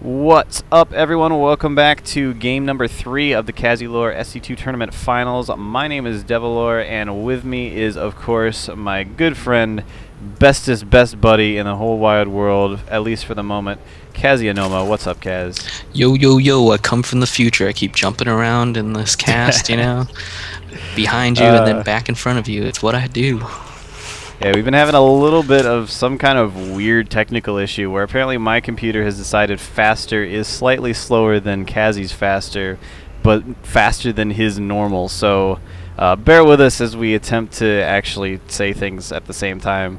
What's up, everyone? Welcome back to game number 3 of the Kaze SC2 Tournament Finals. My name is Devilor, and with me is, of course, my good friend, best buddy in the whole wide world, at least for the moment, Kazey. What's up, Kaz? Yo, yo, yo, I come from the future. I keep jumping around in this cast, you know? Behind you and then back in front of you. It's what I do. Yeah, we've been having a little bit of some kind of weird technical issue where apparently my computer has decided faster is slightly slower than Kazey's faster, but faster than his normal. So bear with us as we attempt to actually say things at the same time.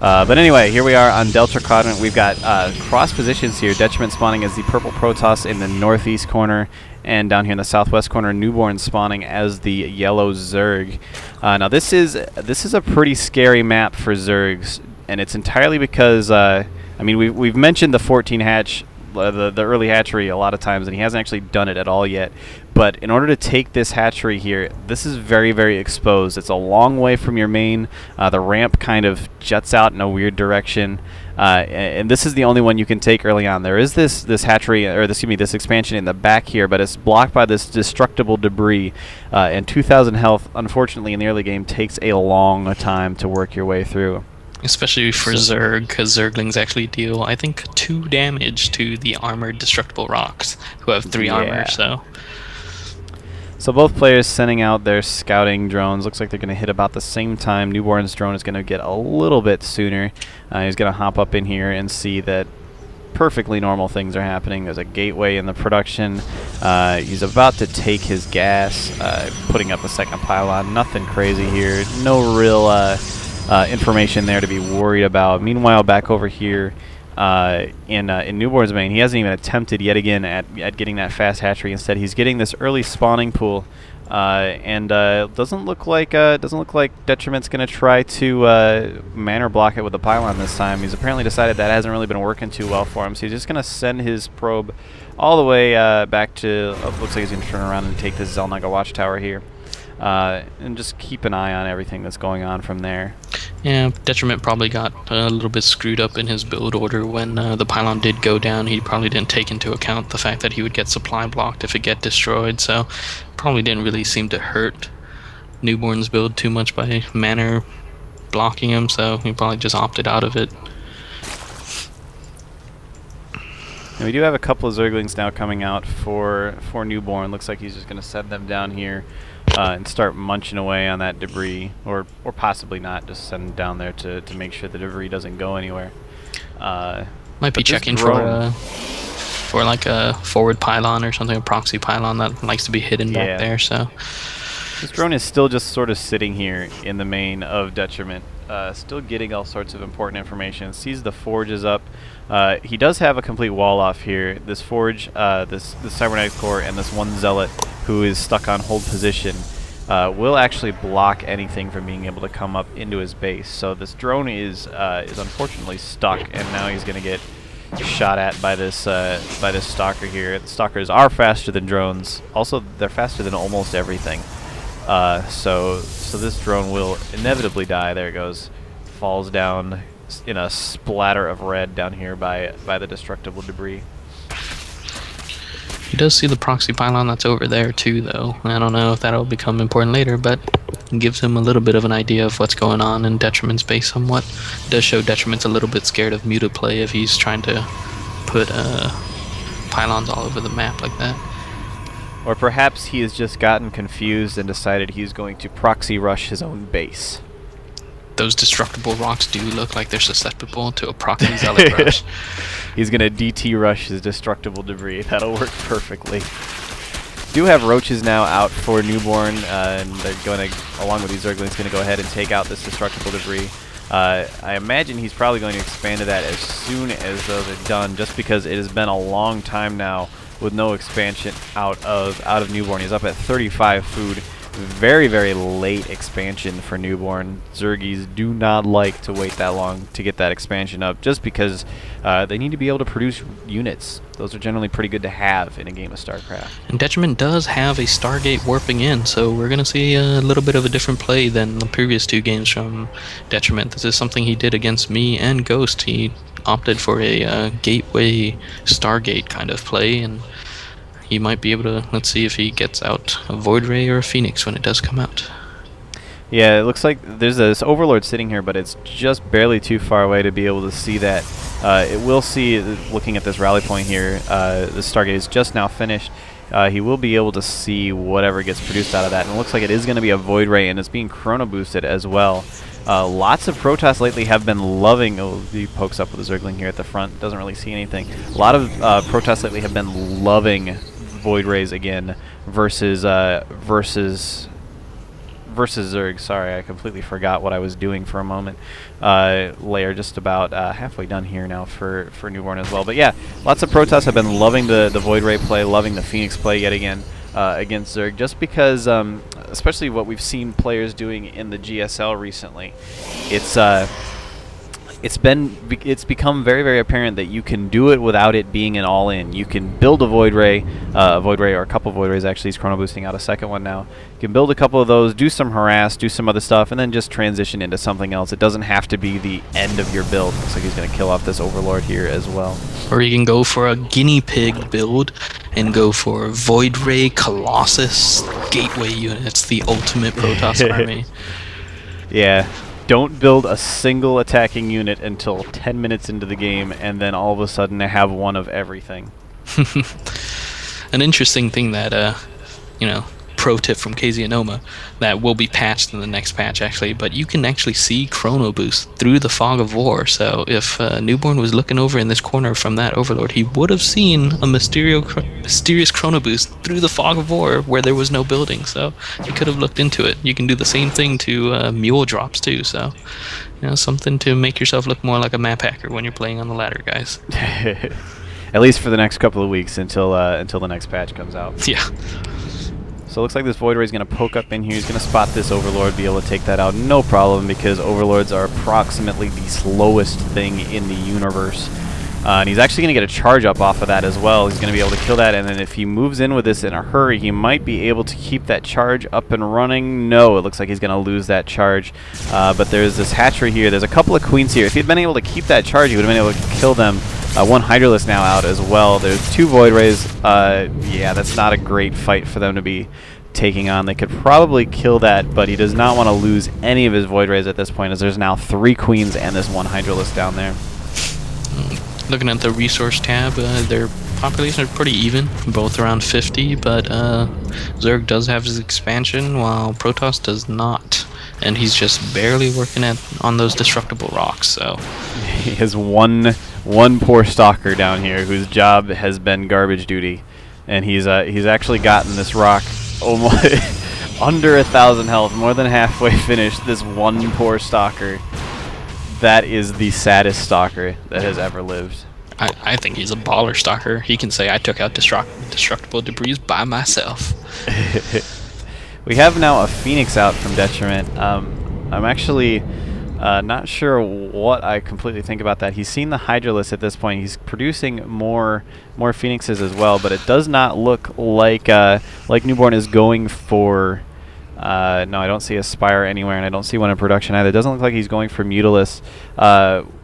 But anyway, here we are on Detriment. We've got cross positions here. Detriment spawning as the purple Protoss in the northeast corner, and down here in the southwest corner, Newborn spawning as the yellow Zerg. Now this is a pretty scary map for Zergs, and it's entirely because I mean we've mentioned the 14 hatch, the early hatchery a lot of times, and he hasn't actually done it at all yet. But in order to take this hatchery here, this is very exposed. It's a long way from your main. The ramp kind of juts out in a weird direction, and this is the only one you can take early on. There is this hatchery, or this expansion in the back here, but it's blocked by this destructible debris. And 2,000 health, unfortunately, in the early game takes a long time to work your way through. Especially for Zerg, because Zerglings actually deal, I think, 2 damage to the armored destructible rocks, who have 3 armor, So both players sending out their scouting drones. Looks like they're going to hit about the same time. Newborn's drone is going to get a little bit sooner. He's going to hop up in here and see that perfectly normal things are happening. There's a gateway in the production. He's about to take his gas, putting up a second pylon. Nothing crazy here. No real information there to be worried about. Meanwhile, back over here in Newborn's main, he hasn't even attempted yet again at getting that fast hatchery. Instead, he's getting this early spawning pool, and doesn't look like Detriment's going to try to manor block it with a pylon this time. He's apparently decided that hasn't really been working too well for him, so he's just going to send his probe all the way back to. Looks like he's going to turn around and take this Zelnaga watchtower here. And just keep an eye on everything that's going on from there. Yeah, Detriment probably got a little bit screwed up in his build order when the pylon did go down. He probably didn't take into account the fact that he would get supply blocked if it get destroyed, so probably didn't really seem to hurt Newborn's build too much by manor blocking him, so he probably just opted out of it. And we do have a couple of Zerglings now coming out for Newborn. Looks like he's just going to set them down here and start munching away on that debris, or possibly not, just send them down there to make sure the debris doesn't go anywhere. Might be checking for like a forward pylon or something, a proxy pylon that likes to be hidden back there. So this drone is still just sort of sitting here in the main of Detriment, still getting all sorts of important information. Sees the forge is up. He does have a complete wall off here. This forge, this cybernetic core, and this one zealot who is stuck on hold position will actually block anything from being able to come up into his base. So this drone is unfortunately stuck, and now he's going to get shot at by this stalker here. The stalkers are faster than drones. Also, they're faster than almost everything. So this drone will inevitably die. There it goes. Falls down in a splatter of red down here by the destructible debris. He does see the proxy pylon that's over there too, though. I don't know if that'll become important later, but it gives him a little bit of an idea of what's going on in Detriment's base somewhat. It does show Detriment's a little bit scared of muted play if he's trying to put pylons all over the map like that. Or perhaps he has just gotten confused and decided he's going to proxy rush his own base. Those destructible rocks do look like they're susceptible to a proxy zealot rush. He's going to DT rush his destructible debris. That'll work perfectly. Do have roaches now out for Newborn, and they're going to, along with these Zerglings, going to go ahead and take out this destructible debris. I imagine he's probably going to expand to that as soon as those are done, just because it has been a long time now with no expansion out of Newborn. He's up at 35 food. Very late expansion for Newborn. Zergies do not like to wait that long to get that expansion up, just because they need to be able to produce units. Those are generally pretty good to have in a game of StarCraft. And Detriment does have a Stargate warping in, so we're going to see a little bit of a different play than the previous 2 games from Detriment. This is something he did against me and Ghost. He opted for a gateway Stargate kind of play, and he might be able to. Let's see if he gets out a Void Ray or a Phoenix when it does come out. Yeah, it looks like there's this Overlord sitting here, but it's just barely too far away to be able to see that. It will see, looking at this rally point here, the Stargate is just now finished. He will be able to see whatever gets produced out of that. And it looks like it is going to be a Void Ray, and it's being chrono boosted as well. Lots of Protoss lately have been loving... Oh, he pokes up with a Zergling here at the front. Doesn't really see anything. A lot of Protoss lately have been loving Void Rays again versus Zerg. Sorry, I completely forgot what I was doing for a moment. Layer just about halfway done here now for Newborn as well. But yeah, lots of Protoss have been loving the Void Ray play, loving the Phoenix play yet again against Zerg, just because, especially what we've seen players doing in the GSL recently, it's become very, very apparent that you can do it without it being an all-in. You can build a Void Ray or a couple of Void Rays. Actually, he's chrono boosting out a second one now. You can build a couple of those, do some harass, do some other stuff, and then just transition into something else. It doesn't have to be the end of your build. Looks like he's going to kill off this Overlord here as well. Or you can go for a guinea pig build and go for Void Ray Colossus Gateway units, the ultimate Protoss army. Yeah. Don't build a single attacking unit until 10 minutes into the game, and then all of a sudden they have one of everything. An interesting thing that, pro tip from Kazey and Noma, that will be patched in the next patch actually, but you can actually see chrono boost through the fog of war. So if Newborn was looking over in this corner from that Overlord, he would have seen a mysterious chrono boost through the fog of war where there was no building. So he could have looked into it. You can do the same thing to mule drops too. So something to make yourself look more like a map hacker when you're playing on the ladder, guys. At least for the next couple of weeks until the next patch comes out. Yeah. So it looks like this Void Ray is going to poke up in here. He's going to spot this Overlord, be able to take that out, no problem, because Overlords are approximately the slowest thing in the universe. And he's actually going to get a charge up off of that as well. He's going to be able to kill that, and then if he moves in with this in a hurry, he might be able to keep that charge up and running. No, it looks like he's going to lose that charge. But there's this hatchery here. There's a couple of queens here. If he'd been able to keep that charge, he would have been able to kill them. One Hydralisk now out as well. There's two Void Rays. Yeah, that's not a great fight for them to be taking on. They could probably kill that, but he does not want to lose any of his Void Rays at this point, as there's now 3 queens and this one Hydralisk down there. Looking at the resource tab, their population are pretty even, both around 50, but Zerg does have his expansion while Protoss does not, and he's just barely working on those destructible rocks. So he has one poor stalker down here whose job has been garbage duty, and he's actually gotten this rock almost under 1,000 health, more than halfway finished. This one poor stalker. That is the saddest stalker that has ever lived. I think he's a baller stalker. He can say, I took out destructible debris by myself. We have now a Phoenix out from Detriment. I'm actually not sure what I completely think about that. He's seen the Hydralisk at this point. He's producing more Phoenixes as well, but it does not look like Newborn is going for... no, I don't see a Spire anywhere, and I don't see one in production either. It doesn't look like he's going for Mutalisks.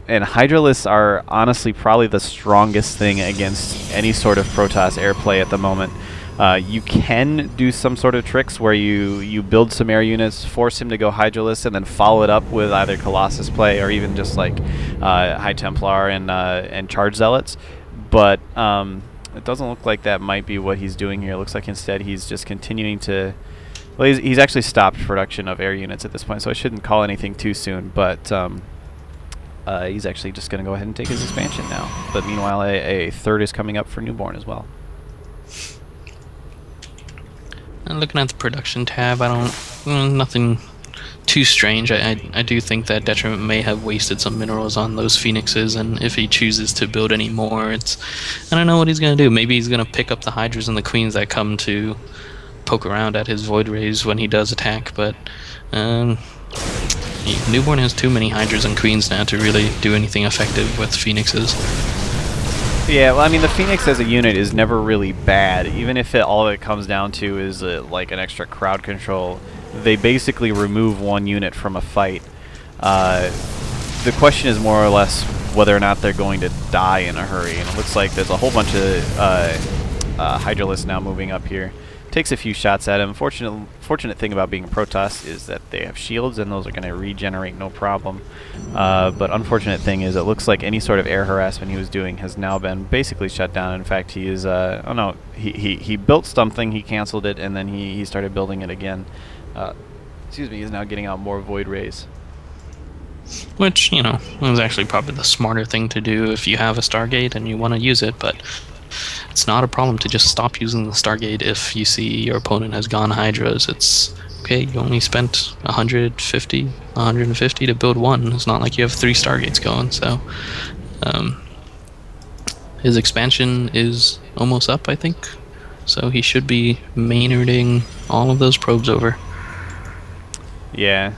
And Hydralisks are honestly probably the strongest thing against any sort of Protoss airplay at the moment. You can do some sort of tricks where you build some air units, force him to go Hydralisk, and then follow it up with either Colossus play or even just like High Templar and Charge Zealots. But it doesn't look like that might be what he's doing here. It looks like instead he's just continuing to... Well, he's actually stopped production of air units at this point, so I shouldn't call anything too soon, but he's actually just going to go ahead and take his expansion now. But meanwhile, a third is coming up for Newborn as well. And looking at the production tab, nothing too strange. I do think that Detriment may have wasted some minerals on those Phoenixes, and if he chooses to build any more, I don't know what he's going to do. Maybe he's going to pick up the Hydras and the Queens that come to poke around at his Void Rays when he does attack, but Newborn has too many Hydras and Queens now to really do anything effective with Phoenixes. Yeah, well, I mean, the Phoenix as a unit is never really bad, even if all it comes down to is like an extra crowd control. They basically remove one unit from a fight. The question is more or less whether or not they're going to die in a hurry. And it looks like there's a whole bunch of Hydralisks now moving up here. Takes a few shots at him. Fortunate thing about being a Protoss is that they have shields, and those are going to regenerate no problem. But unfortunate thing is it looks like any sort of air harassment he was doing has now been basically shut down. In fact, he is oh no, he built something, he canceled it, and then he started building it again. Excuse me, he's now getting out more Void Rays. Which, you know, is actually probably the smarter thing to do if you have a Stargate and you want to use it, but it's not a problem to just stop using the Stargate if you see your opponent has gone Hydras. It's okay, you only spent 150 to build one. It's not like you have 3 Stargates going, so his expansion is almost up, I think. So he should be Maynarding all of those probes over. Yeah.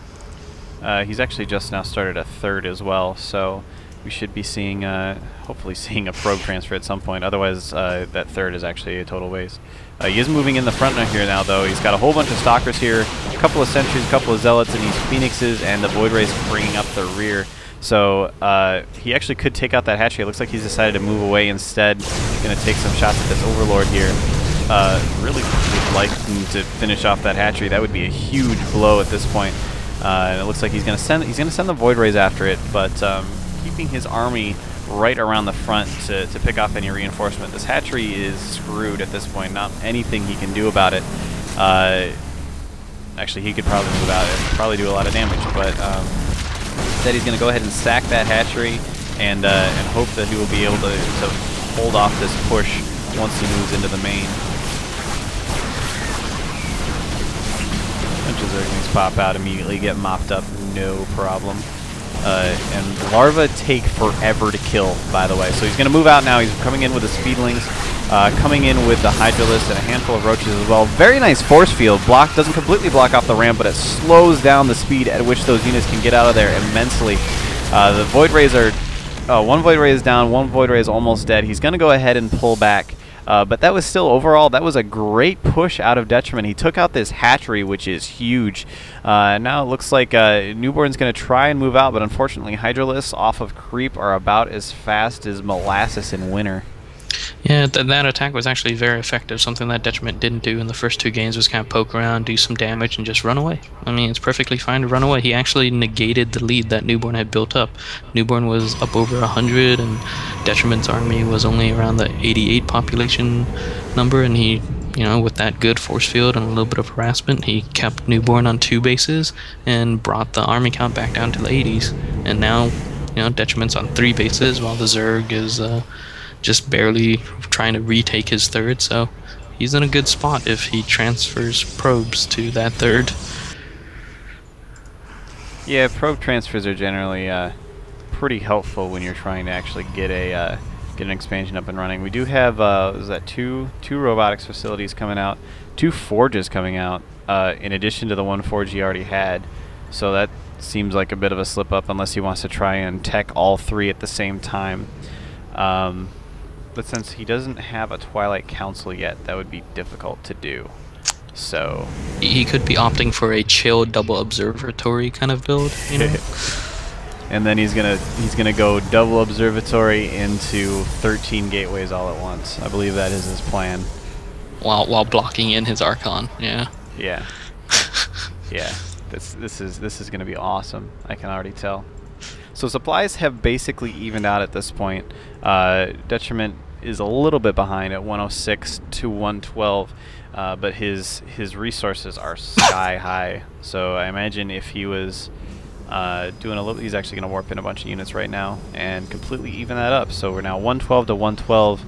He's actually just now started a 3rd as well, so we should be seeing, hopefully seeing a probe transfer at some point. Otherwise, that 3rd is actually a total waste. He is moving in the front here now, though. He's got a whole bunch of Stalkers here, a couple of Sentries, a couple of Zealots, and these Phoenixes, and the Void Rays bringing up the rear. So he actually could take out that hatchery. It looks like he's decided to move away instead. He's going to take some shots at this Overlord here. Really would like to finish off that hatchery. That would be a huge blow at this point. And it looks like he's going to send the Void Rays after it, but keeping his army right around the front to pick off any reinforcement. This hatchery is screwed at this point. Not anything he can do about it. Actually, he could probably move out and probably do a lot of damage, but instead he's going to go ahead and sack that hatchery and hope that he will be able to hold off this push once he moves into the main. Bunch of Zerglings pop out immediately, get mopped up, no problem. And larvae take forever to kill, by the way. So he's going to move out now. He's coming in with the Speedlings, coming in with the Hydralisks and a handful of Roaches as well. Very nice force field. Doesn't completely block off the ramp, but it slows down the speed at which those units can get out of there immensely. The Void Rays are... one Void Ray is down, one Void Ray is almost dead. He's going to go ahead and pull back. But that was still, overall, that was a great push out of Detriment. He took out this hatchery, which is huge. Now it looks like Newborn's going to try and move out, but unfortunately Hydralisks off of creep are about as fast as molasses in winter. Yeah, that attack was actually very effective. Something that Detriment didn't do in the first 2 games was kind of poke around, do some damage, and just run away. I mean, it's perfectly fine to run away. He actually negated the lead that Newborn had built up. Newborn was up over 100, and Detriment's army was only around the 88 population number, and he, you know, with that good force field and a little bit of harassment, he kept Newborn on 2 bases and brought the army count back down to the 80s. And now, you know, Detriment's on 3 bases, while the Zerg is... just barely trying to retake his 3rd, so he's in a good spot if he transfers probes to that 3rd. Yeah, probe transfers are generally pretty helpful when you're trying to actually get an expansion up and running. We do have is that two robotics facilities coming out, 2 forges coming out, in addition to the 1 forge he already had. So that seems like a bit of a slip up unless he wants to try and tech all 3 at the same time. But since he doesn't have a Twilight Council yet, that would be difficult to do. So he could be opting for a chill double observatory kind of build, you know. And then he's gonna go double observatory into 13 gateways all at once. I believe that is his plan. While blocking in his Archon, yeah. Yeah. Yeah. This is gonna be awesome. I can already tell. So supplies have basically evened out at this point. Detriment is a little bit behind at 106 to 112, but his resources are sky high. So I imagine if he was doing a little, he's actually going to warp in a bunch of units right now and completely even that up. So we're now 112 to 112,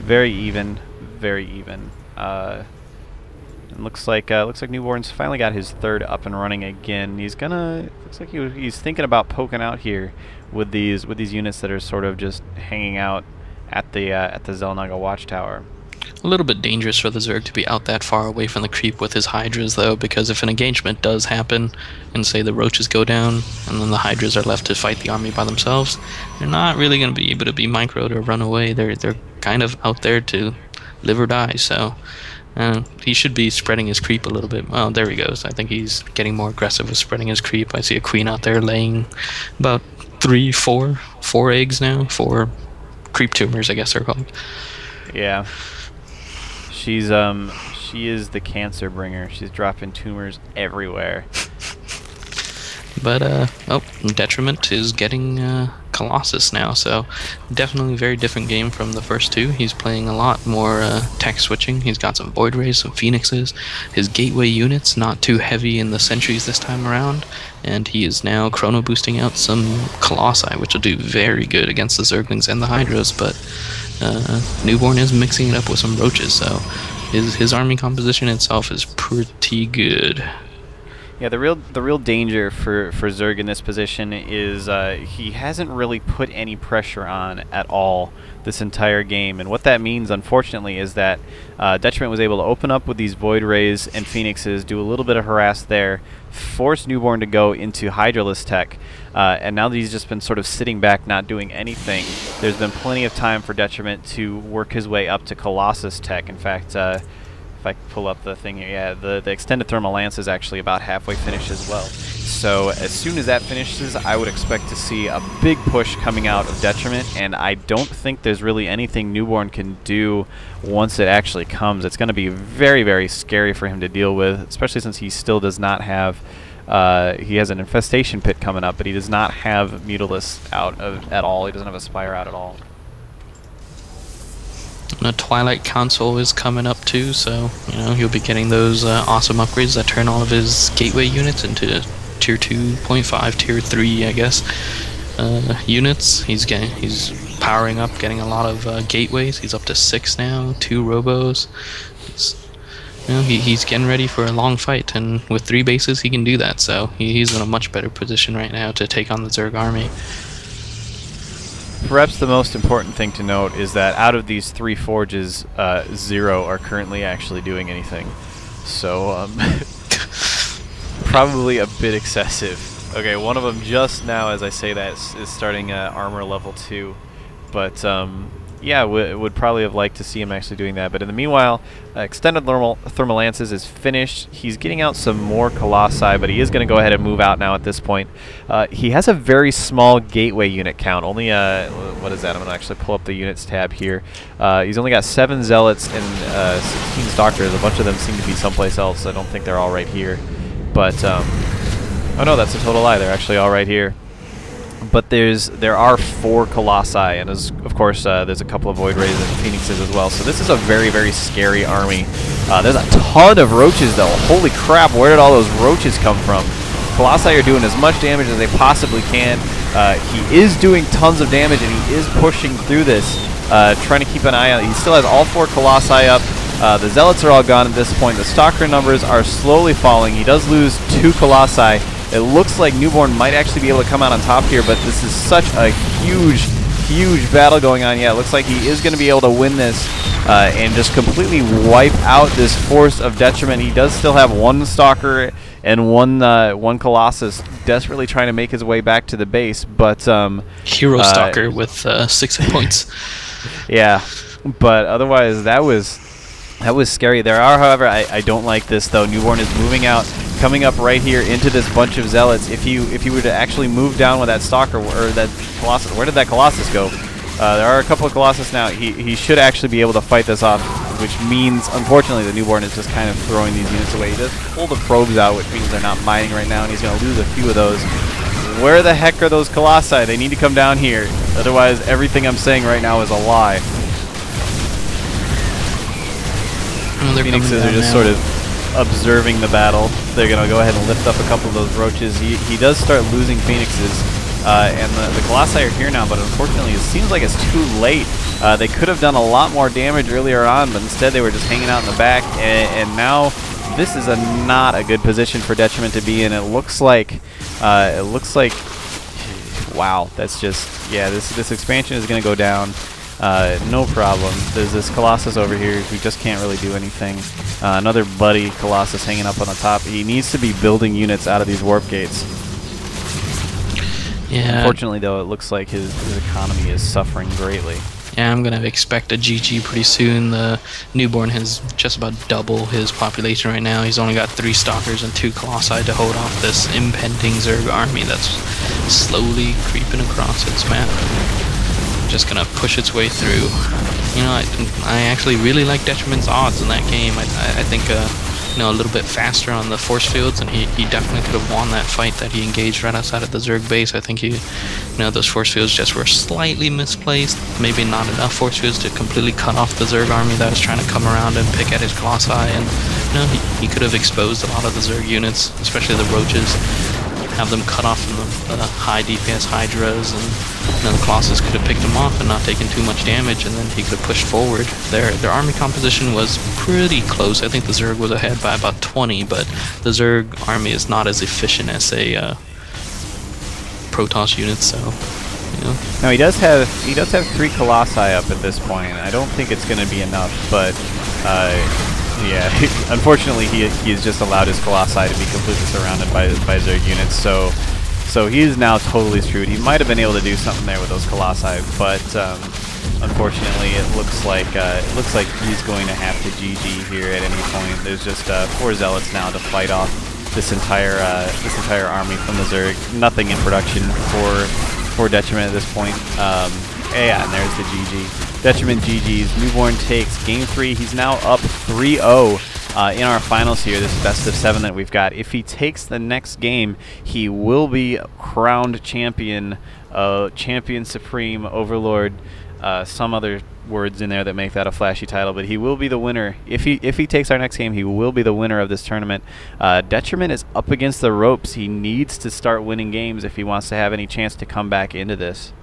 very even, very even. It looks like Newborn's finally got his 3rd up and running again. He's gonna, looks like he's thinking about poking out here with these units that are sort of just hanging out at the Xel'Naga Watchtower. A little bit dangerous for the Zerg to be out that far away from the creep with his Hydras, though, because if an engagement does happen, and say the Roaches go down, and then the Hydras are left to fight the army by themselves, they're not really going to be able to be microed or run away. They're kind of out there to live or die, so... he should be spreading his creep a little bit. Well, there he goes. I think he's getting more aggressive with spreading his creep. I see a queen out there laying about four eggs now, 4 creep tumors, I guess they're called. Yeah. She is the cancer bringer. She's dropping tumors everywhere. But, oh, Detriment is getting Colossus now, so definitely a very different game from the first two. He's playing a lot more tech switching. He's got some Void Rays, some Phoenixes, his gateway units, not too heavy in the sentries this time around, and he is now chrono boosting out some Colossi, which will do very good against the Zerglings and the Hydras, but Newborn is mixing it up with some Roaches, so his army composition itself is pretty good. Yeah, the real danger for Zerg in this position is he hasn't really put any pressure on at all this entire game, and what that means, unfortunately, is that Detriment was able to open up with these Void Rays and Phoenixes, do a little bit of harass there, force Newborn to go into Hydralisk tech, and now that he's just been sort of sitting back, not doing anything, there's been plenty of time for Detriment to work his way up to Colossus tech. In fact, if I pull up the thing here, yeah, the extended thermal lance is actually about halfway finished as well. So as soon as that finishes, I would expect to see a big push coming out of Detriment, and I don't think there's really anything Newborn can do once it actually comes. It's going to be very, very scary for him to deal with, especially since he still does not have, he has an Infestation Pit coming up, but he does not have Mutalisk out at all. He doesn't have a Spire out at all. The Twilight Console is coming up too, so you know he'll be getting those awesome upgrades that turn all of his gateway units into tier 2.5, tier 3, I guess, units. He's powering up, getting a lot of gateways. He's up to 6 now, 2 robos. He's getting ready for a long fight, and with 3 bases he can do that. So he's in a much better position right now to take on the Zerg army. Perhaps the most important thing to note is that out of these 3 forges, 0 are currently actually doing anything. So, probably a bit excessive. Okay, one of them just now, as I say that, is starting armor level 2. But, yeah, would probably have liked to see him actually doing that. But in the meanwhile, extended thermal lances is finished. He's getting out some more Colossi, but he is going to go ahead and move out now at this point. He has a very small gateway unit count. Only, what is that? I'm going to actually pull up the units tab here. He's only got 7 Zealots and 16 Stalkers. A bunch of them seem to be someplace else. I don't think they're all right here. But, oh no, that's a total lie. They're actually all right here. But there are 4 Colossi, and of course there's a couple of Void Rays and Phoenixes as well. So this is a very, very scary army. There's a ton of Roaches though. Holy crap, where did all those Roaches come from? Colossi are doing as much damage as they possibly can. He is doing tons of damage, and he is pushing through this, trying to keep an eye on it. He still has all 4 Colossi up. The Zealots are all gone at this point. The Stalker numbers are slowly falling. He does lose 2 Colossi. It looks like Newborn might actually be able to come out on top here, but this is such a huge, huge battle going on. Yeah, it looks like he is going to be able to win this and just completely wipe out this force of Detriment. He does still have 1 Stalker and one Colossus desperately trying to make his way back to the base, but Hero Stalker with 6 points. Yeah, but otherwise that was scary. There are, however, I don't like this though. Newborn is moving out, coming up right here into this bunch of Zealots. If you were to actually move down with that Stalker or that Colossus, where did that Colossus go? There are a couple of Colossus now. He should actually be able to fight this off, which means, unfortunately, the Newborn is just kind of throwing these units away. He does pull the probes out, which means they're not mining right now, and he's going to lose a few of those. Where the heck are those Colossi? They need to come down here. Otherwise, everything I'm saying right now is a lie. Phoenixes are just sort of observing the battle. They're going to go ahead and lift up a couple of those Roaches. He does start losing Phoenixes, and the Colossi are here now, but unfortunately it seems like it's too late. They could have done a lot more damage earlier on, but instead they were just hanging out in the back, and now this is not a good position for Detriment to be in. It looks like, wow, that's just, yeah, this expansion is going to go down. No problem. There's this Colossus over here who just can't really do anything. Another buddy Colossus hanging up on the top. He needs to be building units out of these warp gates. Yeah. Unfortunately, though, it looks like his economy is suffering greatly. Yeah, I'm gonna expect a GG pretty soon. The newborn has just about double his population right now. He's only got 3 stalkers and 2 colossi to hold off this impending Zerg army that's slowly creeping across its map. Just gonna push its way through. You know, I actually really like Detriment's odds in that game. I think you know, a little bit faster on the force fields, and he definitely could have won that fight that he engaged right outside of the Zerg base. I think you know, those force fields just were slightly misplaced. Maybe not enough force fields to completely cut off the Zerg army that was trying to come around and pick at his colossi, and you know, he could have exposed a lot of the Zerg units, especially the roaches. Have them cut off from the high DPS Hydras, and you know, the Colossus could have picked him off and not taken too much damage, and then he could have pushed forward. Their army composition was pretty close. I think the Zerg was ahead by about 20, but the Zerg army is not as efficient as a Protoss unit, so you know. No, he does have 3 Colossi up at this point. I don't think it's going to be enough, but yeah, unfortunately he's just allowed his Colossi to be completely surrounded by Zerg units, so he is now totally screwed. He might have been able to do something there with those Colossi, but unfortunately it looks like he's going to have to GG here at any point. There's just 4 Zealots now to fight off this entire army from the Zerg. Nothing in production for Detriment at this point. Yeah, and there's the GG. Detriment GG's. Newborn takes game 3. He's now up 3-0 in our finals here, this best of 7 that we've got. If he takes the next game, he will be crowned champion, champion supreme, overlord, some other words in there that make that a flashy title, but he will be the winner. If he takes our next game, he will be the winner of this tournament. Detriment is up against the ropes. He needs to start winning games if he wants to have any chance to come back into this.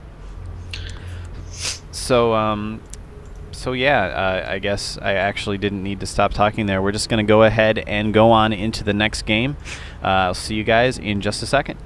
So yeah, I guess I actually didn't need to stop talking there. We're just going to go ahead and go on into the next game. I'll see you guys in just a second.